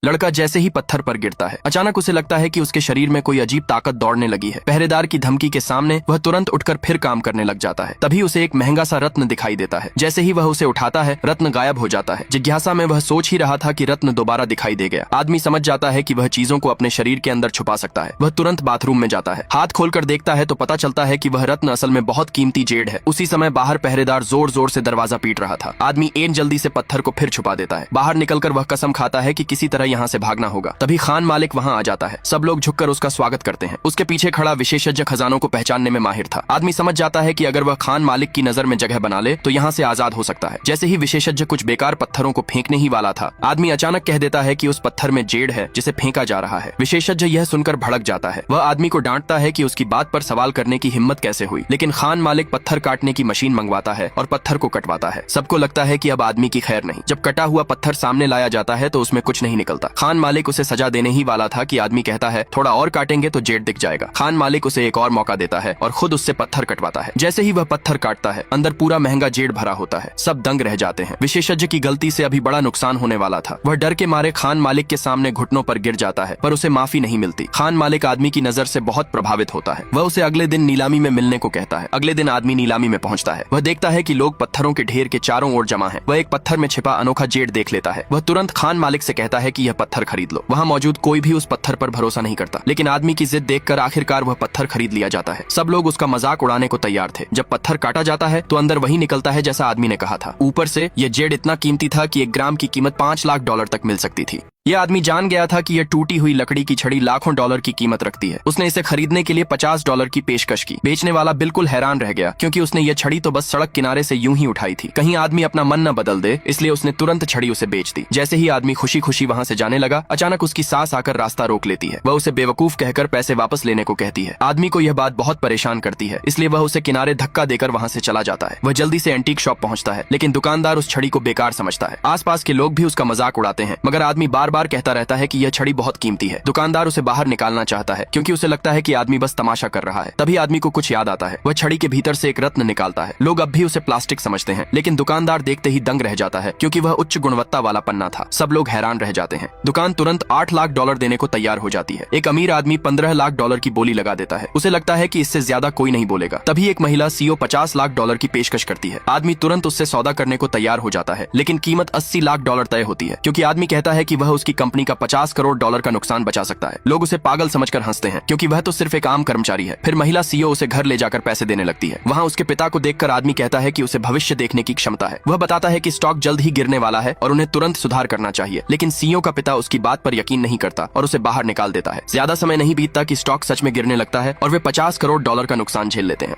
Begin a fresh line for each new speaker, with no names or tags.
लड़का जैसे ही पत्थर पर गिरता है, अचानक उसे लगता है कि उसके शरीर में कोई अजीब ताकत दौड़ने लगी है। पहरेदार की धमकी के सामने वह तुरंत उठकर फिर काम करने लग जाता है। तभी उसे एक महंगा सा रत्न दिखाई देता है। जैसे ही वह उसे उठाता है, रत्न गायब हो जाता है। जिज्ञासा में वह सोच ही रहा था कि रत्न दोबारा दिखाई दे गया। आदमी समझ जाता है कि वह चीजों को अपने शरीर के अंदर छुपा सकता है। वह तुरंत बाथरूम में जाता है। हाथ खोलकर देखता है तो पता चलता है कि वह रत्न असल में बहुत कीमती जेड है। उसी समय बाहर पहरेदार जोर जोर से दरवाजा पीट रहा था। आदमी एक जल्दी से पत्थर को फिर छुपा देता है। बाहर निकलकर वह कसम खाता है कि किसी तरह यहाँ से भागना होगा। तभी खान मालिक वहाँ आ जाता है। सब लोग झुककर उसका स्वागत करते हैं। उसके पीछे खड़ा विशेषज्ञ खजानों को पहचानने में माहिर था। आदमी समझ जाता है कि अगर वह खान मालिक की नजर में जगह बना ले तो यहाँ से आजाद हो सकता है। जैसे ही विशेषज्ञ कुछ बेकार पत्थरों को फेंकने ही वाला था, आदमी अचानक कह देता है कि उस पत्थर में जेड है जिसे फेंका जा रहा है। विशेषज्ञ यह सुनकर भड़क जाता है। वह आदमी को डांटता है कि उसकी बात पर सवाल करने की हिम्मत कैसे हुई, लेकिन खान मालिक पत्थर काटने की मशीन मंगवाता है और पत्थर को कटवाता है। सबको लगता है कि अब आदमी की खैर नहीं। जब कटा हुआ पत्थर सामने लाया जाता है तो उसमें कुछ नहीं निकलता। खान मालिक उसे सजा देने ही वाला था कि आदमी कहता है थोड़ा और काटेंगे तो जेड दिख जाएगा। खान मालिक उसे एक और मौका देता है और खुद उससे पत्थर कटवाता है। जैसे ही वह पत्थर काटता है, अंदर पूरा महंगा जेड भरा होता है। सब दंग रह जाते हैं। विशेषज्ञ की गलती से अभी बड़ा नुकसान होने वाला था। वह डर के मारे खान मालिक के सामने घुटनों पर गिर जाता है, पर उसे माफी नहीं मिलती। खान मालिक आदमी की नजर से बहुत प्रभावित होता है। वह उसे अगले दिन नीलामी में मिलने को कहता है। अगले दिन आदमी नीलामी में पहुंचता है। वह देखता है कि लोग पत्थरों के ढेर के चारों ओर जमा हैं। वह एक पत्थर में छिपा अनोखा जेड देख लेता है। वह तुरंत खान मालिक से कहता है कि यह पत्थर खरीद लो। वहाँ मौजूद कोई भी उस पत्थर पर भरोसा नहीं करता, लेकिन आदमी की जिद देखकर आखिरकार वह पत्थर खरीद लिया जाता है। सब लोग उसका मजाक उड़ाने को तैयार थे। जब पत्थर काटा जाता है तो अंदर वही निकलता है जैसा आदमी ने कहा था। ऊपर से यह जेड इतना कीमती था कि 1 ग्राम की कीमत $5 लाख तक मिल सकती थी। यह आदमी जान गया था कि यह टूटी हुई लकड़ी की छड़ी लाखों डॉलर की कीमत रखती है। उसने इसे खरीदने के लिए $50 की पेशकश की। बेचने वाला बिल्कुल हैरान रह गया, क्योंकि उसने यह छड़ी तो बस सड़क किनारे से यूं ही उठाई थी। कहीं आदमी अपना मन न बदल दे, इसलिए उसने तुरंत छड़ी उसे बेच दी। जैसे ही आदमी खुशी खुशी वहां से जाने लगा, अचानक उसकी सास आकर रास्ता रोक लेती है। वह उसे बेवकूफ कहकर पैसे वापस लेने को कहती है। आदमी को यह बात बहुत परेशान करती है, इसलिए वह उसे किनारे धक्का देकर वहां से चला जाता है। वह जल्दी से एंटीक शॉप पहुंचता है, लेकिन दुकानदार उस छड़ी को बेकार समझता है। आसपास के लोग भी उसका मजाक उड़ाते हैं, मगर आदमी बार बार कहता रहता है कि यह छड़ी बहुत कीमती है। दुकानदार उसे बाहर निकालना चाहता है, क्योंकि उसे लगता है कि आदमी बस तमाशा कर रहा है। तभी आदमी को कुछ याद आता है। वह छड़ी के भीतर से एक रत्न निकालता है। लोग अब भी उसे प्लास्टिक समझते हैं, लेकिन दुकानदार देखते ही दंग रह जाता है, क्योंकि वह उच्च गुणवत्ता वाला पन्ना था। सब लोग हैरान रह जाते हैं। दुकान तुरंत $8 लाख देने को तैयार हो जाती है। एक अमीर आदमी $15 लाख की बोली लगा देता है। उसे लगता है कि इससे ज्यादा कोई नहीं बोलेगा। तभी एक महिला सीओ $50 लाख की पेशकश करती है। आदमी तुरंत उससे सौदा करने को तैयार हो जाता है, लेकिन कीमत $80 लाख तय होती है, क्योंकि आदमी कहता है कि वह उसकी कंपनी का $50 करोड़ का नुकसान बचा सकता है। लोग उसे पागल समझकर हंसते हैं, क्योंकि वह तो सिर्फ एक आम कर्मचारी है। फिर महिला सीईओ उसे घर ले जाकर पैसे देने लगती है। वहाँ उसके पिता को देखकर आदमी कहता है कि उसे भविष्य देखने की क्षमता है। वह बताता है कि स्टॉक जल्द ही गिरने वाला है और उन्हें तुरंत सुधार करना चाहिए, लेकिन सीईओ का पिता उसकी बात पर यकीन नहीं करता और उसे बाहर निकाल देता है। ज्यादा समय नहीं बीतता कि स्टॉक सच में गिरने लगता है और वे $50 करोड़ का नुकसान झेल लेते हैं।